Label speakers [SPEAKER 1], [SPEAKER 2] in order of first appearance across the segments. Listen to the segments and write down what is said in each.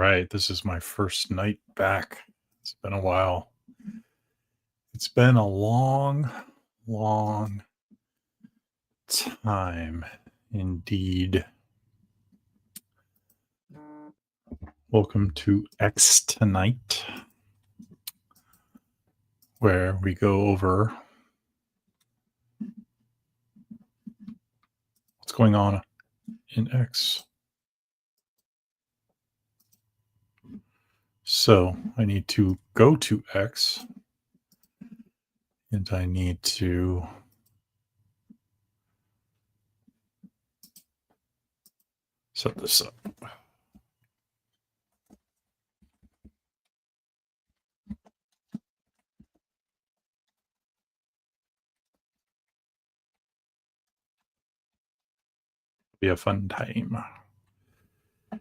[SPEAKER 1] right. This is my first night back. It's been a while. It's been a long, long time indeed. Welcome to X Tonight, where we go over what's going on in X. So I need to go to X and I need to set this up. Be a fun time. Let's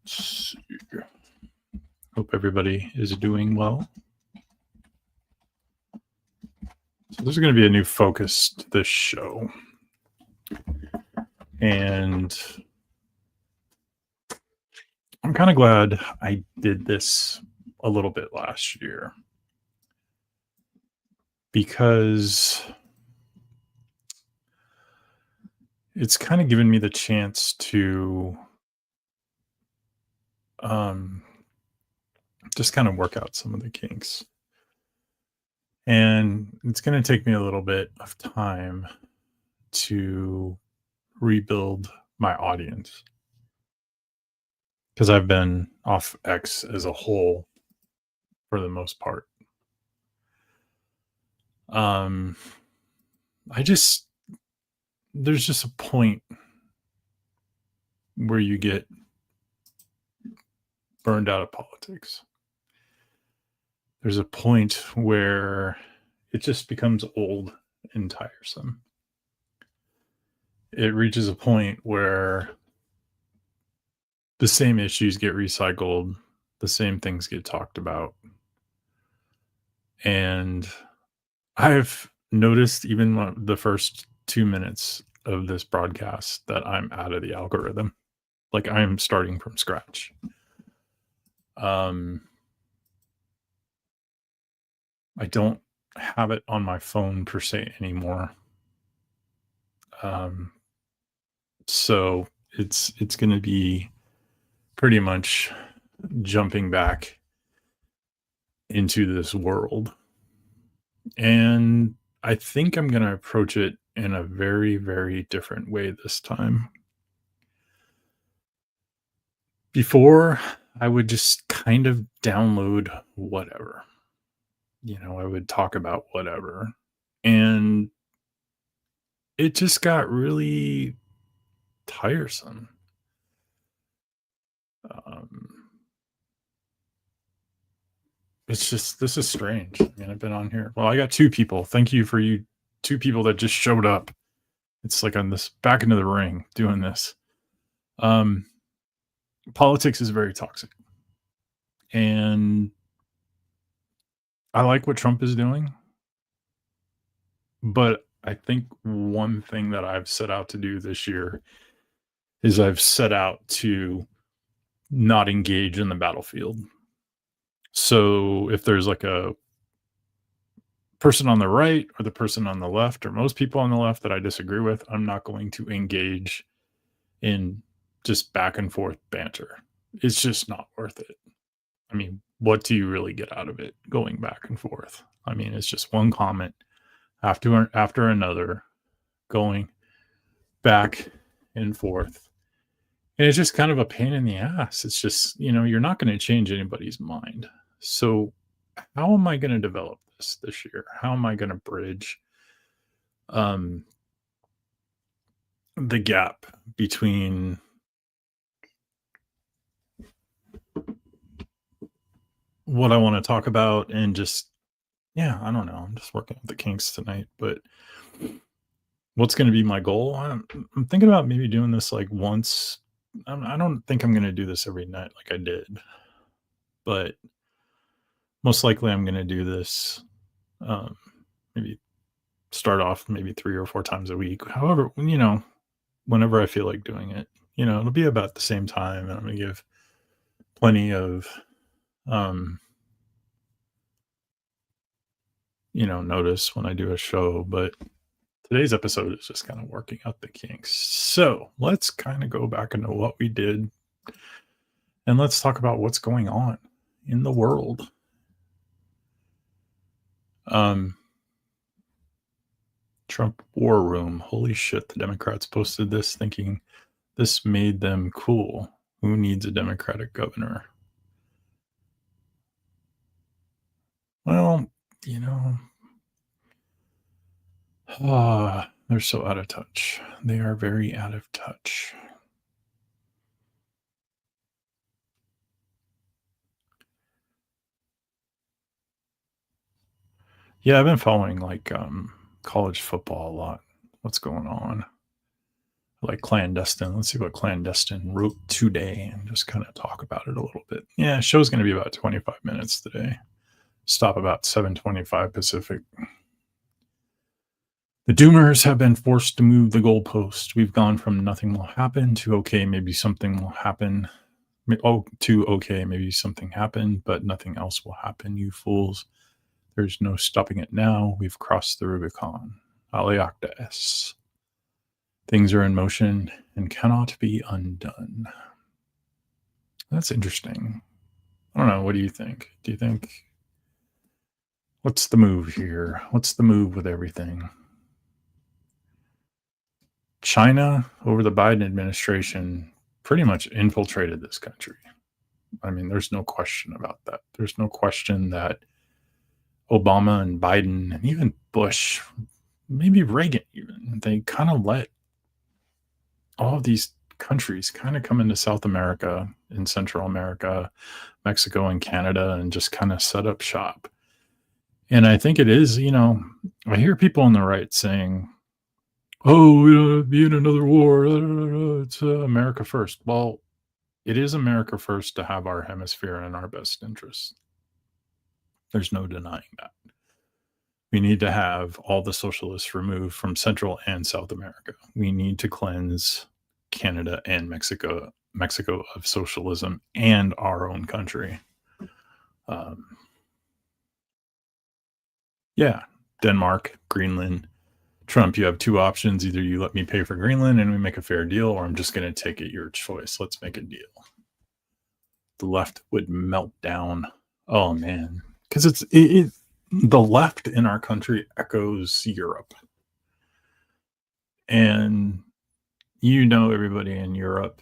[SPEAKER 1] see. Hope everybody is doing well. So there's going to be a new focus to this show. And I'm kind of glad I did this a little bit last year because it's kind of given me the chance to just kind of work out some of the kinks. And it's going to take me a little bit of time to rebuild my audience because I've been off X as a whole for the most part. There's just a point where you get burned out of politics. There's a point where it just becomes old and tiresome. It reaches a point where the same issues get recycled, the same things get talked about. And I've noticed even the first 2 minutes of this broadcast that I'm out of the algorithm. Like I'm starting from scratch. I don't have it on my phone per se anymore. So it's going to be pretty much jumping back into this world. And I think I'm going to approach it in a very, very different way this time. Before, I would just kind of download whatever. I would talk about whatever. And it just got really tiresome. This is strange. I mean, I've been on here. Well, I got 2 people. Thank you for you 2 people that just showed up. It's like on this back into the ring doing this. Politics is very toxic. And I like what Trump is doing. But I think one thing that I've set out to do this year is I've set out to not engage in the battlefield. So if there's like a person on the right or the person on the left or most people on the left that I disagree with, I'm not going to engage in just back and forth banter. It's just not worth it. I mean, what do you really get out of it going back and forth? I mean, it's just one comment after another going back and forth. And it's just kind of a pain in the ass. It's just, you're not going to change anybody's mind. So how am I going to develop this year? How am I going to bridge the gap between what I want to talk about and just, I don't know. I'm just working with the kinks tonight, but what's going to be my goal? I'm thinking about maybe doing this like once. I don't think I'm going to do this every night like I did, but most likely I'm going to do this maybe start off maybe 3 or 4 times a week. However, whenever I feel like doing it, it'll be about the same time. And I'm going to give plenty of, um, notice when I do a show, but today's episode is just kind of working out the kinks. So let's kind of go back into what we did and let's talk about what's going on in the world. Um, Trump War Room. Holy shit, the Democrats posted this thinking this made them cool. Who needs a Democratic governor? Well, you know, they're so out of touch. They are very out of touch. Yeah, I've been following like college football a lot. What's going on? Like clandestine. Let's see what clandestine wrote today and just kind of talk about it a little bit. Yeah, show's going to be about 25 minutes today. Stop about 7:25 Pacific. The Doomers have been forced to move the goalpost. We've gone from nothing will happen to okay, maybe something will happen. Oh, to okay, maybe something happened, but nothing else will happen, you fools. There's no stopping it now. We've crossed the Rubicon. Aliacta. Things are in motion and cannot be undone. That's interesting. I don't know. What do you think? Do you think what's the move here? What's the move with everything? China, over the Biden administration, pretty much infiltrated this country. I mean, there's no question about that. There's no question that Obama and Biden and even Bush, maybe Reagan, even, they kind of let all of these countries kind of come into South America and Central America, Mexico and Canada, and just kind of set up shop. And I think it is, I hear people on the right saying, oh, we don't be in another war. It's America first. Well, it is America first to have our hemisphere in our best interest. There's no denying that. We need to have all the socialists removed from Central and South America. We need to cleanse Canada and Mexico of socialism and our own country. Yeah, Denmark, Greenland, Trump, you have two options. Either you let me pay for Greenland and we make a fair deal, or I'm just going to take it your choice. Let's make a deal. The left would melt down. Oh, man. Because the left in our country echoes Europe. And everybody in Europe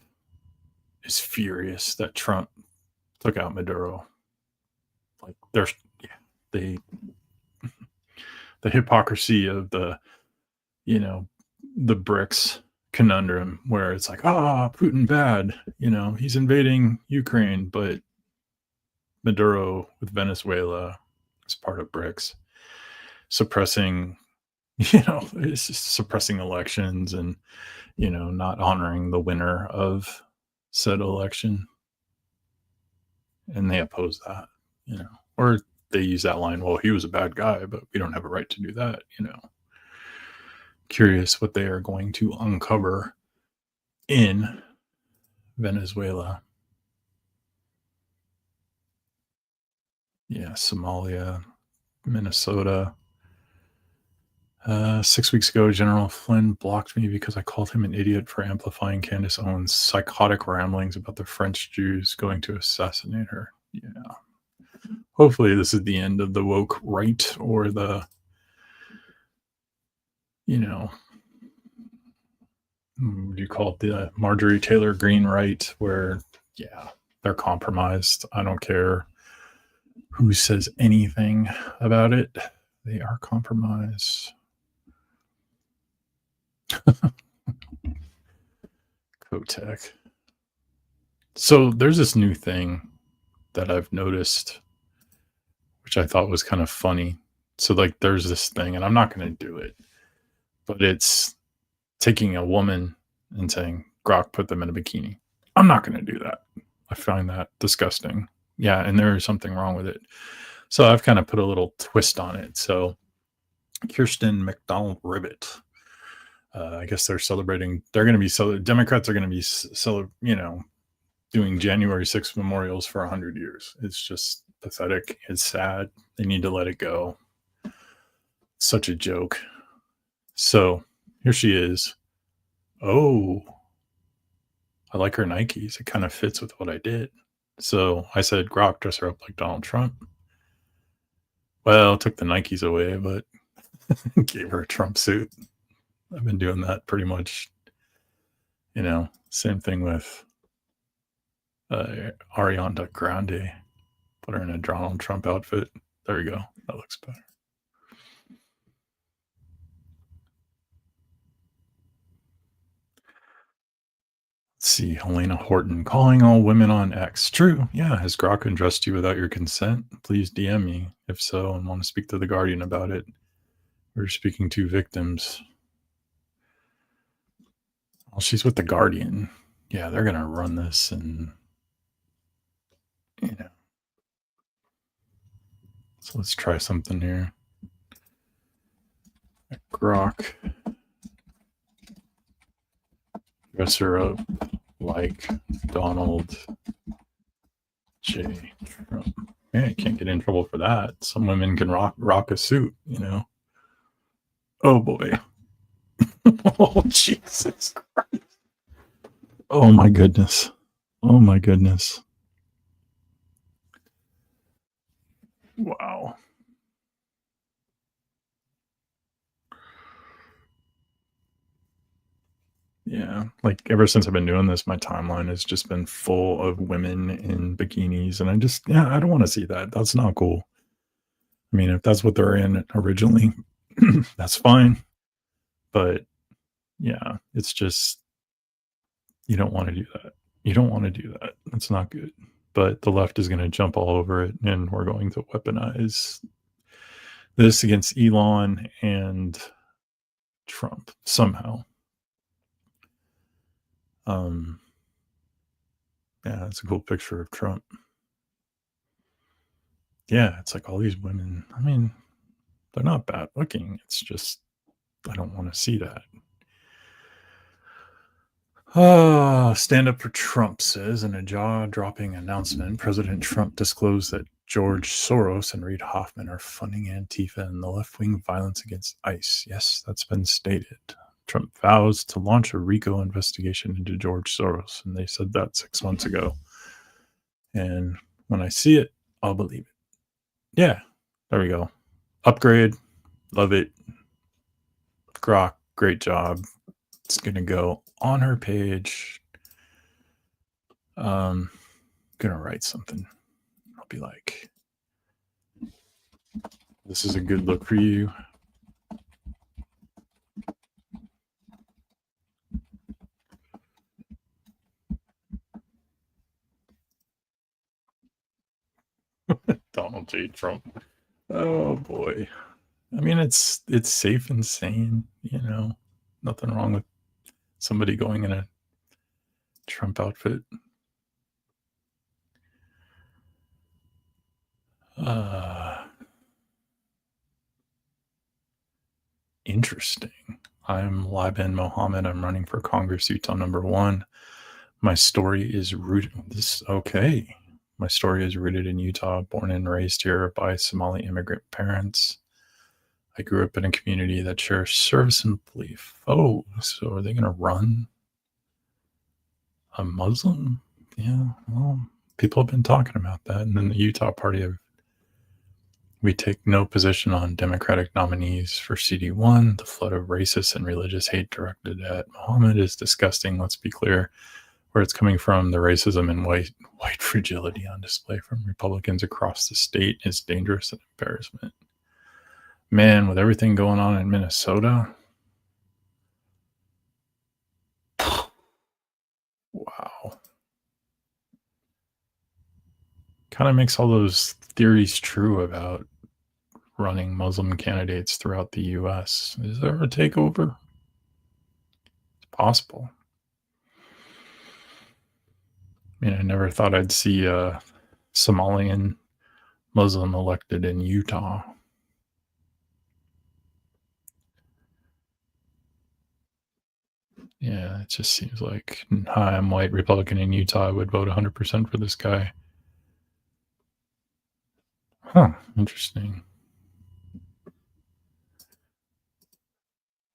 [SPEAKER 1] is furious that Trump took out Maduro. Like the hypocrisy of the BRICS conundrum, where it's like, Putin bad, he's invading Ukraine, but Maduro with Venezuela is part of BRICS, suppressing, it's just suppressing elections and, not honoring the winner of said election. And they oppose that, or they use that line, well, he was a bad guy, but we don't have a right to do that, Curious what they are going to uncover in Venezuela. Yeah, Somalia, Minnesota. 6 weeks ago, General Flynn blocked me because I called him an idiot for amplifying Candace Owens' psychotic ramblings about the French Jews going to assassinate her. Yeah. Hopefully this is the end of the woke right, or the, what do you call it? The Marjorie Taylor Greene right, where, yeah, they're compromised. I don't care who says anything about it. They are compromised. Kotek. So there's this new thing that I've noticed, which I thought was kind of funny. So like there's this thing, and I'm not going to do it, but it's taking a woman and saying, Grok, put them in a bikini. I'm not going to do that. I find that disgusting. Yeah, and there is something wrong with it. So I've kind of put a little twist on it. So Kirsten McDonald Ribbit, I guess they're celebrating. They're going to be Democrats are going to be doing January 6th memorials for 100 years. It's just pathetic. It's sad. They need to let it go. Such a joke. So here she is. Oh, I like her Nikes. It kind of fits with what I did. So I said, Grok, dress her up like Donald Trump. Well, took the Nikes away, but gave her a Trump suit. I've been doing that pretty much, same thing with Ariana Grande. Put her in a Donald Trump outfit. There you go. That looks better. Let's see. Helena Horton calling all women on X. True. Yeah. Has Grok undressed you without your consent? Please DM me if so and want to speak to the Guardian about it. We're speaking to victims. Well, she's with the Guardian. Yeah, they're going to run this and, So let's try something here. Grok. Dress her up like Donald J. Trump. Yeah, you can't get in trouble for that. Some women can rock a suit, Oh boy. Oh Jesus Christ. Oh my goodness. Oh my goodness. Wow. Yeah, like ever since I've been doing this, my timeline has just been full of women in bikinis, and I don't want to see that. That's not cool. I mean, if that's what they're in originally, that's fine. But yeah, it's just you don't want to do that. You don't want to do that. That's not good. But the left is going to jump all over it, and we're going to weaponize this against Elon and Trump somehow. Yeah, it's a cool picture of Trump. Yeah, it's like all these women. I mean, they're not bad looking. It's just I don't want to see that. Stand up for Trump says in a jaw-dropping announcement, President Trump disclosed that George Soros and Reid Hoffman are funding Antifa and the left-wing violence against ICE. Yes, that's been stated. Trump vows to launch a RICO investigation into George Soros, and they said that 6 months ago. And when I see it, I'll believe it. Yeah, there we go. Upgrade, love it. Grok, great job. It's gonna go on her page. Gonna write something. I'll be like, this is a good look for you. Donald J. Trump. Oh boy. I mean, it's safe and sane, Nothing wrong with somebody going in a Trump outfit. Interesting. I'm Liban Mohammed. I'm running for Congress, Utah #1. My story is rooted. My story is rooted in Utah, born and raised here by Somali immigrant parents. I grew up in a community that shares service and belief. Oh, so are they going to run a Muslim? Yeah, well, people have been talking about that. And then the Utah party, we take no position on Democratic nominees for CD1. The flood of racist and religious hate directed at Muhammad is disgusting. Let's be clear where it's coming from. The racism and white fragility on display from Republicans across the state is dangerous and embarrassment. Man, with everything going on in Minnesota, wow. Kind of makes all those theories true about running Muslim candidates throughout the U.S. Is there a takeover? It's possible. I mean, I never thought I'd see a Somalian Muslim elected in Utah. Yeah, it just seems like, "Hi, I'm white Republican in Utah. I would vote 100% for this guy." Huh, interesting.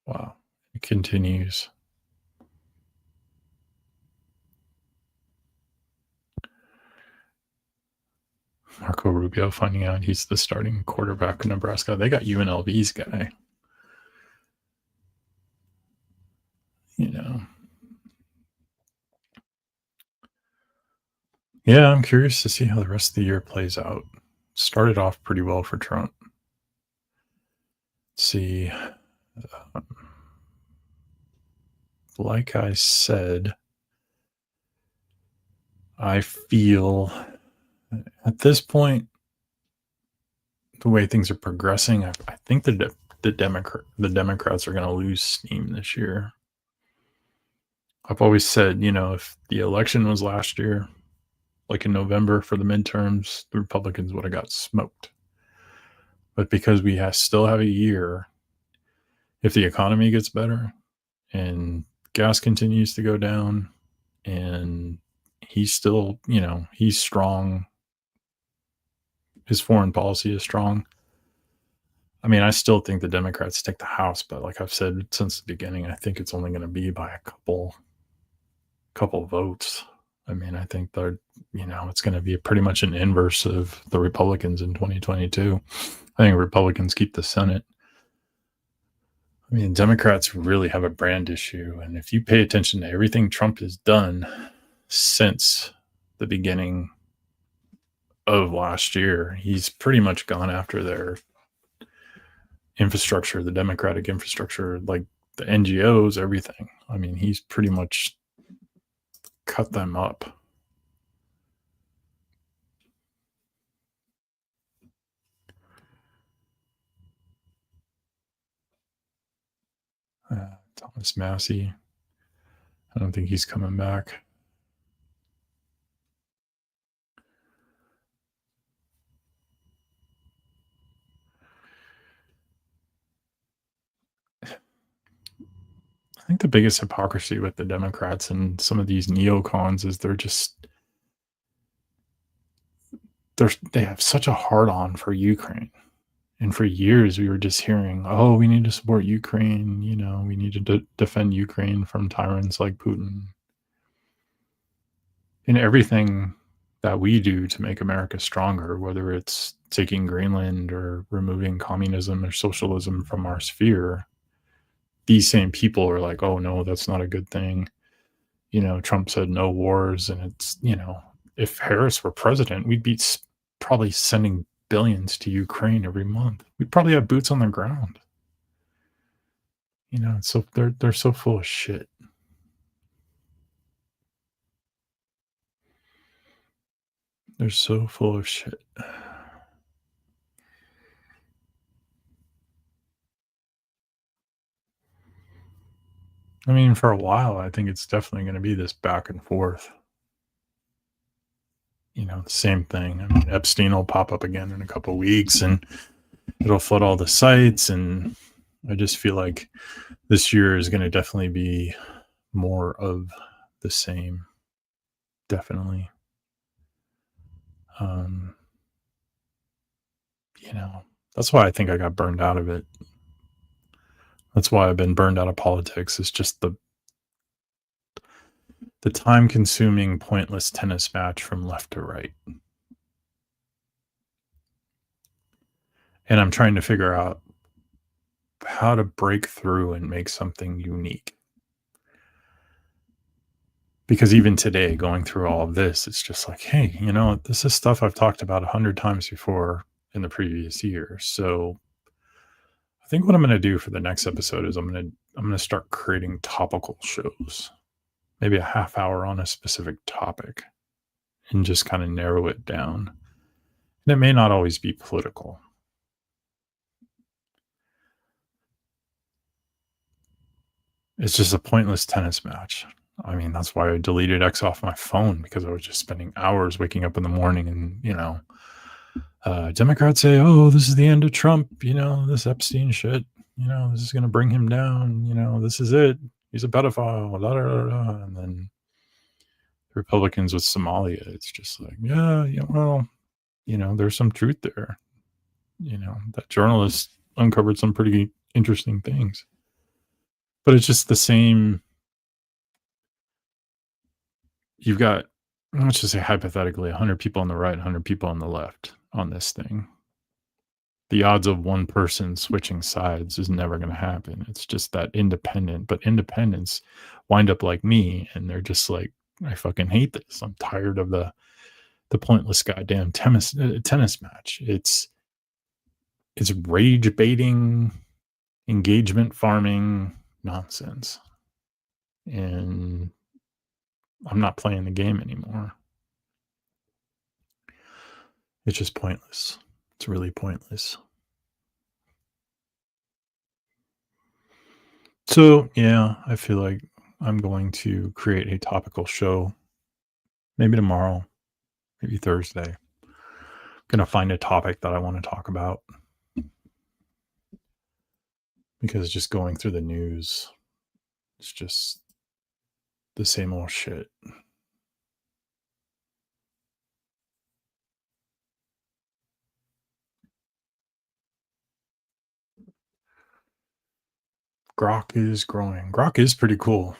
[SPEAKER 1] Wow. It continues. Marco Rubio finding out he's the starting quarterback in Nebraska. They got UNLV's guy, you know. Yeah, I'm curious to see how the rest of the year plays out. Started off pretty well for Trump. Let's see, um, like I said, I feel at this point, the way things are progressing, I think the Democrats are going to lose steam this year. I've always said, if the election was last year, like in November for the midterms, the Republicans would have got smoked. But because still have a year, if the economy gets better and gas continues to go down and he's still, he's strong, his foreign policy is strong. I mean, I still think the Democrats take the House, but like I've said since the beginning, I think it's only going to be by a couple votes. I mean, I think it's going to be pretty much an inverse of the Republicans in 2022. I think Republicans keep the Senate. I mean, Democrats really have a brand issue. And if you pay attention to everything Trump has done since the beginning of last year, he's pretty much gone after their infrastructure, the Democratic infrastructure, like the NGOs, everything. I mean, he's pretty much cut them up. Thomas Massey, I don't think he's coming back. I think the biggest hypocrisy with the Democrats and some of these neocons is they have such a hard on for Ukraine. And for years, we were just hearing, "Oh, we need to support Ukraine. We need to defend Ukraine from tyrants like Putin." And everything that we do to make America stronger, whether it's taking Greenland or removing communism or socialism from our sphere, these same people are like, "Oh no, that's not a good thing." Trump said no wars, and if Harris were president, we'd be probably sending billions to Ukraine every month. We'd probably have boots on the ground. So they're so full of shit. They're so full of shit. I mean, for a while, I think it's definitely going to be this back and forth. The same thing. I mean, Epstein will pop up again in a couple of weeks, and it'll flood all the sites. And I just feel like this year is going to definitely be more of the same. Definitely. Um, that's why I think I got burned out of it. That's why I've been burned out of politics. It's just the time consuming, pointless tennis match from left to right. And I'm trying to figure out how to break through and make something unique. Because even today, going through all of this, it's just like, hey, this is stuff I've talked about 100 times before in the previous year. So I think what I'm going to do for the next episode is I'm going to start creating topical shows, maybe a half hour on a specific topic, and just kind of narrow it down. And it may not always be political. It's just a pointless tennis match. I mean, that's why I deleted X off my phone, because I was just spending hours waking up in the morning and, Democrats say, "Oh, this is the end of Trump. This Epstein shit. This is going to bring him down. This is it. he's a pedophile, da, da, da, da. And then the Republicans with Somalia, it's just like, yeah, well, there's some truth there. That journalist uncovered some pretty interesting things. But it's just the same. You've got, let's just say hypothetically, 100 people on the right, 100 people on the left on this thing. The odds of one person switching sides is never going to happen. It's just that independent, but independents wind up like me, and they're just like, I fucking hate this. I'm tired of the pointless goddamn tennis match. It's rage baiting, engagement farming nonsense. And I'm not playing the game anymore. It's just pointless. It's really pointless. So, yeah, I feel like I'm going to create a topical show. Maybe tomorrow, maybe Thursday. I'm going to find a topic that I want to talk about. Because just going through the news, it's just the same old shit. Grok is growing. Grok is pretty cool.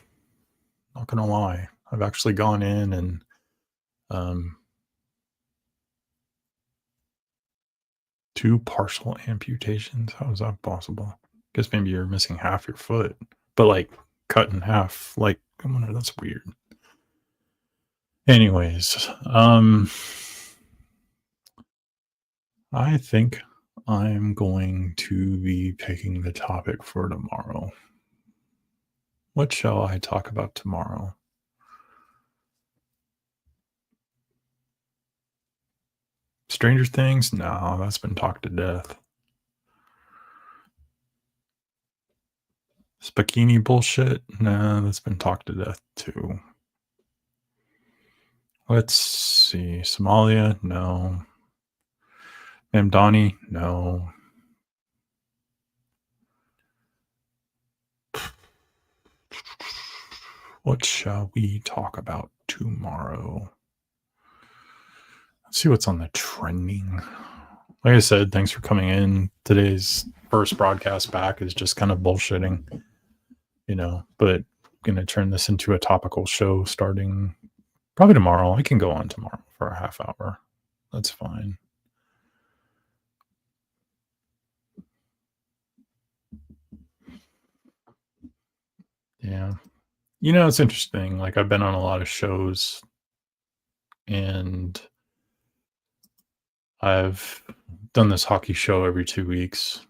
[SPEAKER 1] Not gonna lie. I've actually gone in and um 2 partial amputations. How is that possible? Guess maybe you're missing half your foot, but like cut in half. Like, I wonder, that's weird. Anyways, I think I'm going to be picking the topic for tomorrow. What shall I talk about tomorrow? Stranger Things? No, that's been talked to death. Spakini bullshit? No, that's been talked to death too. Let's see. Somalia? No. Mamdani? No. What shall we talk about tomorrow? Let's see what's on the trending. Like I said, thanks for coming in. Today's first broadcast back is just kind of bullshitting, but I'm going to turn this into a topical show starting probably tomorrow. I can go on tomorrow for a half hour. That's fine. Yeah. It's interesting. Like, I've been on a lot of shows and I've done this hockey show every 2 weeks.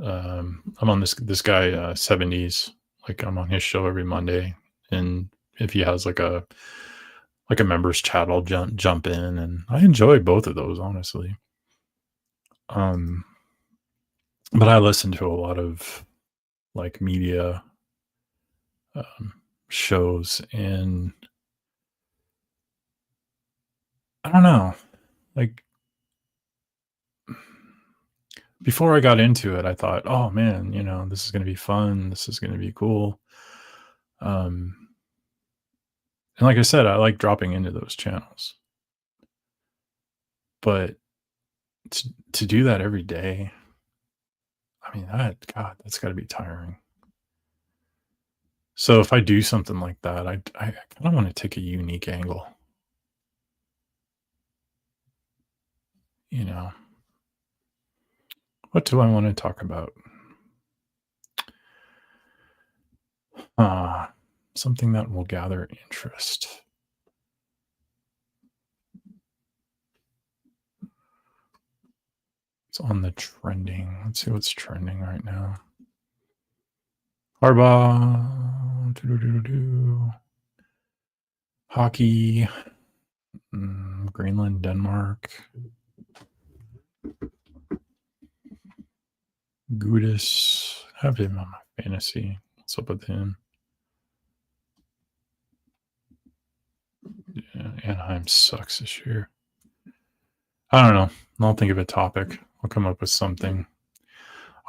[SPEAKER 1] I'm on this guy, 70s. Like, I'm on his show every Monday. And if he has like a members chat, I'll jump in, and I enjoy both of those, honestly. But I listen to a lot of like media shows, and I don't know, like, before I got into it, I thought, oh man, this is going to be fun. This is going to be cool. And like I said, I like dropping into those channels, but to do that every day, I mean, that's got to be tiring. So if I do something like that, I kind of want to take a unique angle. What do I want to talk about? Something that will gather interest. It's on the trending. Let's see what's trending right now. Harbaugh. Hockey. Greenland, Denmark. Gudis. Have him on my fantasy. What's up with him? Yeah, Anaheim sucks this year. I don't know. I'll think of a topic. I'll come up with something.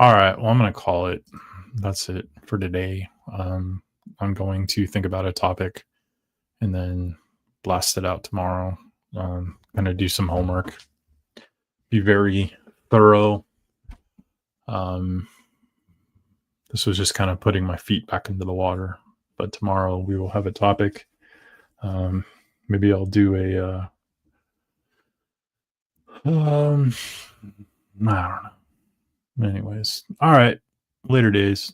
[SPEAKER 1] All right. Well, I'm going to call it. That's it for today. Um, I'm going to think about a topic and then blast it out tomorrow. Gonna do some homework, be very thorough. Um, this was just kind of putting my feet back into the water. But tomorrow we will have a topic. Um, maybe I'll do I don't know. Anyways, all right. Later days.